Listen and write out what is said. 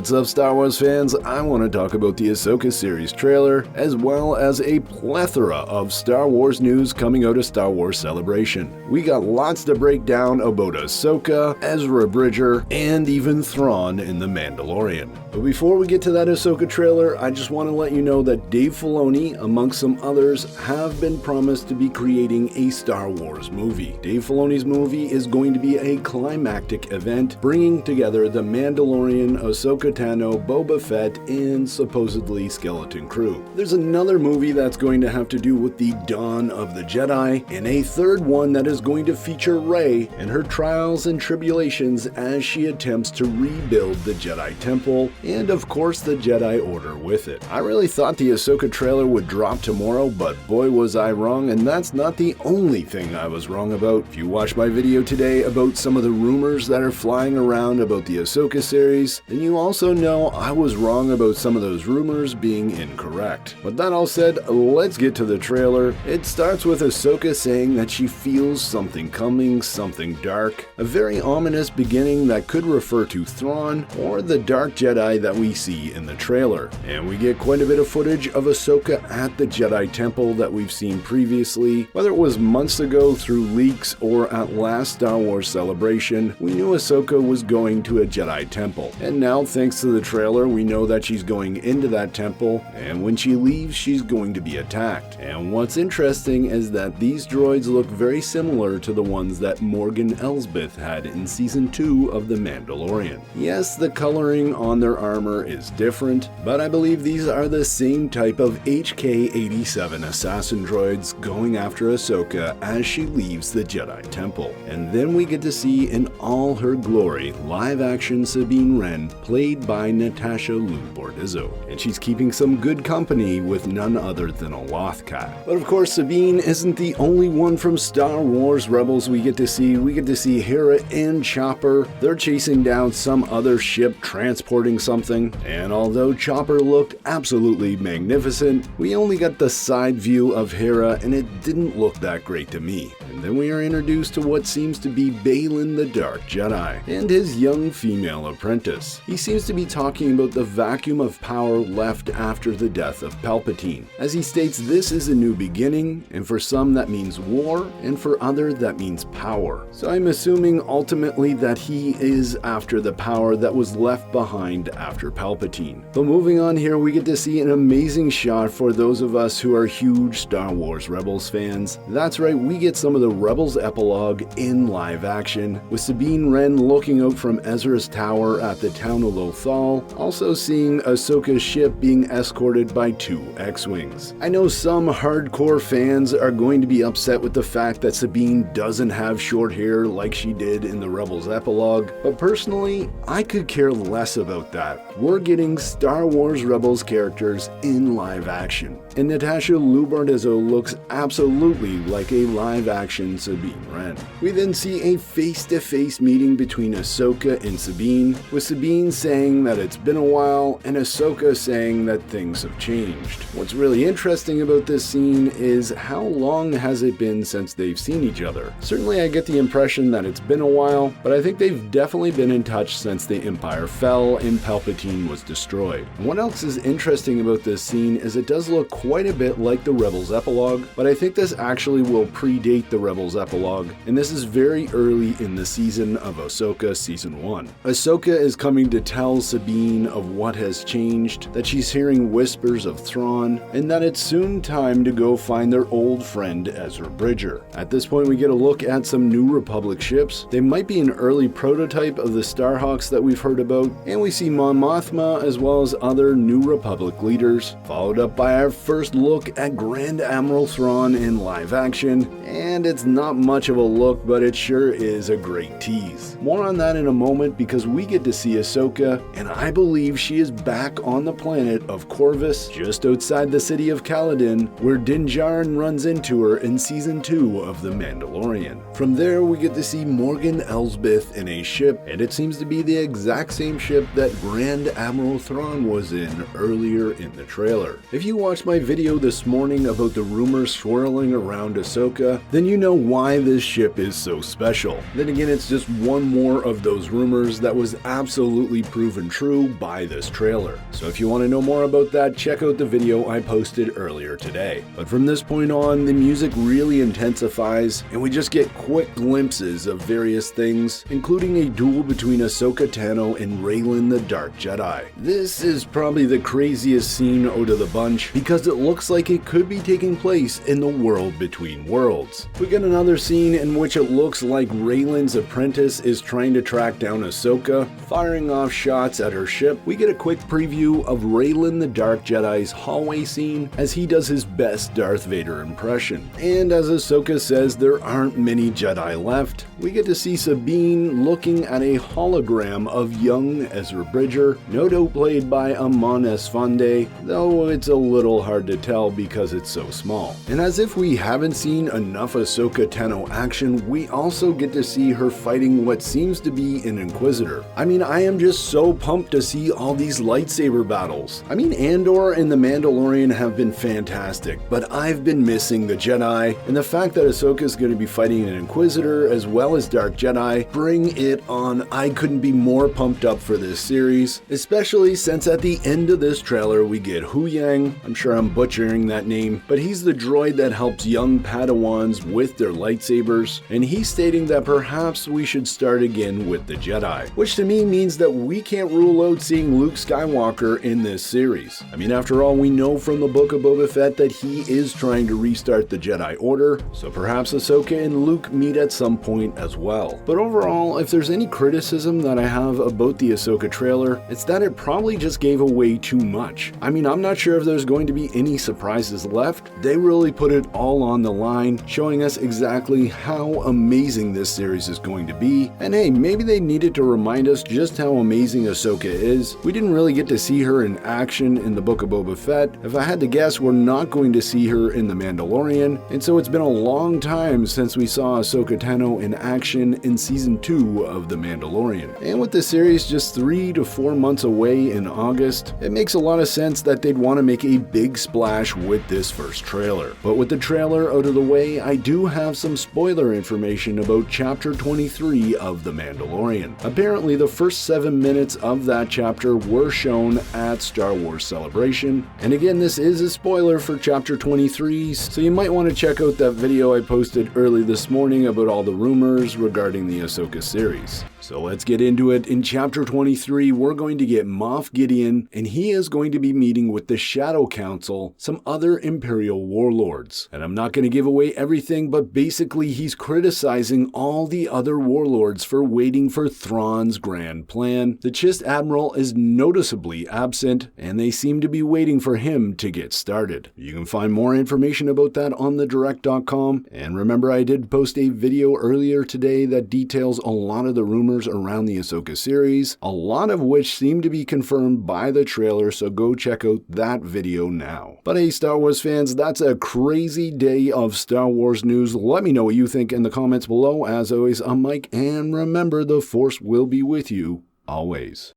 What's up, Star Wars fans? I want to talk about the Ahsoka series trailer, as well as a plethora of Star Wars news coming out of Star Wars Celebration. We got lots to break down about Ahsoka, Ezra Bridger, and even Thrawn in The Mandalorian. But before we get to that Ahsoka trailer, I just want to let you know that Dave Filoni, amongst some others, have been promised to be creating a Star Wars movie. Dave Filoni's movie is going to be a climactic event, bringing together the Mandalorian, Ahsoka Tano, Boba Fett, and supposedly Skeleton Crew. There's another movie that's going to have to do with the dawn of the Jedi, and a third one that is going to feature Rey and her trials and tribulations as she attempts to rebuild the Jedi Temple, and of course the Jedi Order with it. I really thought the Ahsoka trailer would drop tomorrow, but boy was I wrong, and that's not the only thing I was wrong about. If you watched my video today about some of the rumors that are flying around about the Ahsoka series, then you also know I was wrong about some of those rumors being incorrect. With that all said, let's get to the trailer. It starts with Ahsoka saying that she feels something coming, something dark, a very ominous beginning that could refer to Thrawn or the Dark Jedi that we see in the trailer. And we get quite a bit of footage of Ahsoka at the Jedi Temple that we've seen previously, whether it was months ago through leaks or at last Star Wars Celebration. We knew Ahsoka was going to a Jedi Temple, and now thanks to the trailer we know that she's going into that temple, and when she leaves she's going to be attacked. And what's interesting is that these droids look very similar to the ones that Morgan Elsbeth had in season 2 of The Mandalorian. Yes, the coloring on their armor is different, but I believe these are the same type of HK-87 assassin droids going after Ahsoka as she leaves the Jedi Temple. And then we get to see in all her glory live-action Sabine Wren, played by Natasha Liu Bordizzo, and she's keeping some good company with none other than a Lothcat. But of course, Sabine isn't the only one from Star Wars Rebels we get to see. We get to see Hera and Chopper. They're chasing down some other ship transporting something, and although Chopper looked absolutely magnificent, we only got the side view of Hera and it didn't look that great to me. And then we are introduced to what seems to be Balin the Dark Jedi and his young female apprentice. He seems to be talking about the vacuum of power left after the death of Palpatine. As he states, this is a new beginning, and for some that means war, and for others that means power. So I'm assuming ultimately that he is after the power that was left behind after Palpatine. But moving on here, we get to see an amazing shot for those of us who are huge Star Wars Rebels fans. That's right, we get some of the Rebels epilogue in live action, with Sabine Wren looking out from Ezra's tower at the town of Lothal, also seeing Ahsoka's ship being escorted by 2 X-Wings. I know some hardcore fans are going to be upset with the fact that Sabine doesn't have short hair like she did in the Rebels epilogue, but personally, I could care less about that. We're getting Star Wars Rebels characters in live action, and Natasha Liu Bordizzo looks absolutely like a live-action Sabine Wren. We then see a face-to-face meeting between Ahsoka and Sabine, with Sabine saying that it's been a while and Ahsoka saying that things have changed. What's really interesting about this scene is how long has it been since they've seen each other. Certainly I get the impression that it's been a while, but I think they've definitely been in touch since the Empire fell and Palpatine was destroyed. And what else is interesting about this scene is it does look quite a bit like the Rebels epilogue, but I think this actually will predate the Rebels epilogue, and this is very early in the season of Ahsoka Season 1. Ahsoka is coming to tell Sabine of what has changed, that she's hearing whispers of Thrawn, and that it's soon time to go find their old friend Ezra Bridger. At this point we get a look at some New Republic ships. They might be an early prototype of the Starhawks that we've heard about, and we see Mon Mothma as well as other New Republic leaders, followed up by our first look at Grand Admiral Thrawn in live action, and it's not much of a look, but it sure is a great tease. More on that in a moment, because we get to see Ahsoka, and I believe she is back on the planet of Corvus, just outside the city of Caladan, where Din Djarin runs into her in season 2 of The Mandalorian. From there we get to see Morgan Elsbeth in a ship, and it seems to be the exact same ship that Grand Admiral Thrawn was in earlier in the trailer. If you watched my video this morning about the rumors swirling around Ahsoka, then you know why this ship is so special. Then again, it's just one more of those rumors that was absolutely proven true by this trailer. So if you want to know more about that, check out the video I posted earlier today. But from this point on, the music really intensifies, and we just get quick glimpses of various things, including a duel between Ahsoka Tano and Raylan the Dark Jedi. This is probably the craziest scene out of the bunch because it looks like it could be taking place in the world between worlds. We get another scene in which it looks like Raylan's apprentice is trying to track down Ahsoka, firing off shots at her ship. We get a quick preview of Raylan the Dark Jedi's hallway scene as he does his best Darth Vader impression. And as Ahsoka says there aren't many Jedi left, we get to see Sabine looking at a hologram of young Ezra Bridger, no doubt played by Amon Esfande, though it's a little hard to tell because it's so small. And as if we haven't seen enough Ahsoka Tano action, we also get to see her fighting what seems to be an Inquisitor. I mean, I am just so pumped to see all these lightsaber battles. I mean, Andor and the Mandalorian have been fantastic, but I've been missing the Jedi, and the fact that Ahsoka is going to be fighting an Inquisitor as well as Dark Jedi, bring it on. I couldn't be more pumped up for this series, especially since at the end of this trailer we get Huyang. I'm sure I'm butchering that name, but he's the droid that helps young Padawans with their lightsabers, and he's stating that perhaps we should start again with the Jedi, which to me means that we can't rule out seeing Luke Skywalker in this series. I mean, after all, we know from the Book of Boba Fett that he is trying to restart the Jedi Order, so perhaps Ahsoka and Luke meet at some point as well. But overall, if there's any criticism that I have about the Ahsoka trailer, it's that it probably just gave away too much. I mean, I'm not sure if there's going to be any surprises left. They really put it all on the line, showing us exactly how amazing this series is going to be. And hey, maybe they needed to remind us just how amazing Ahsoka is. We didn't really get to see her in action in the Book of Boba Fett. If I had to guess, we're not going to see her in the Mandalorian, and so it's been a long time since we saw Ahsoka Tano in action in season 2 of The Mandalorian. And with the series just 3 to 4 months away in August, it makes a lot of sense that they'd want to make a big splash with this first trailer. But with the trailer out of the way, I do have some spoiler information about chapter 23 of The Mandalorian. Apparently, the first 7 minutes of that chapter were shown at Star Wars Celebration, and again, this is a spoiler for chapter 23, so you might want to check out that video I posted early this morning about all the rumors regarding the Ahsoka series. So let's get into it. In chapter 23, we're going to get Moff Gideon, and he is going to be meeting with the Shadow Council, some other Imperial warlords. And I'm not going to give away everything, but basically he's criticizing all the other warlords for waiting for Thrawn's grand plan. The Chiss Admiral is noticeably absent, and they seem to be waiting for him to get started. You can find more information about that on thedirect.com, and remember, I did post a video earlier today that details a lot of the rumors around the Ahsoka series, a lot of which seem to be confirmed by the trailer, so go check out that video now. But hey, Star Wars fans, that's a crazy day of Star Wars news. Let me know what you think in the comments below. As always, I'm Mike, and remember, the Force will be with you always.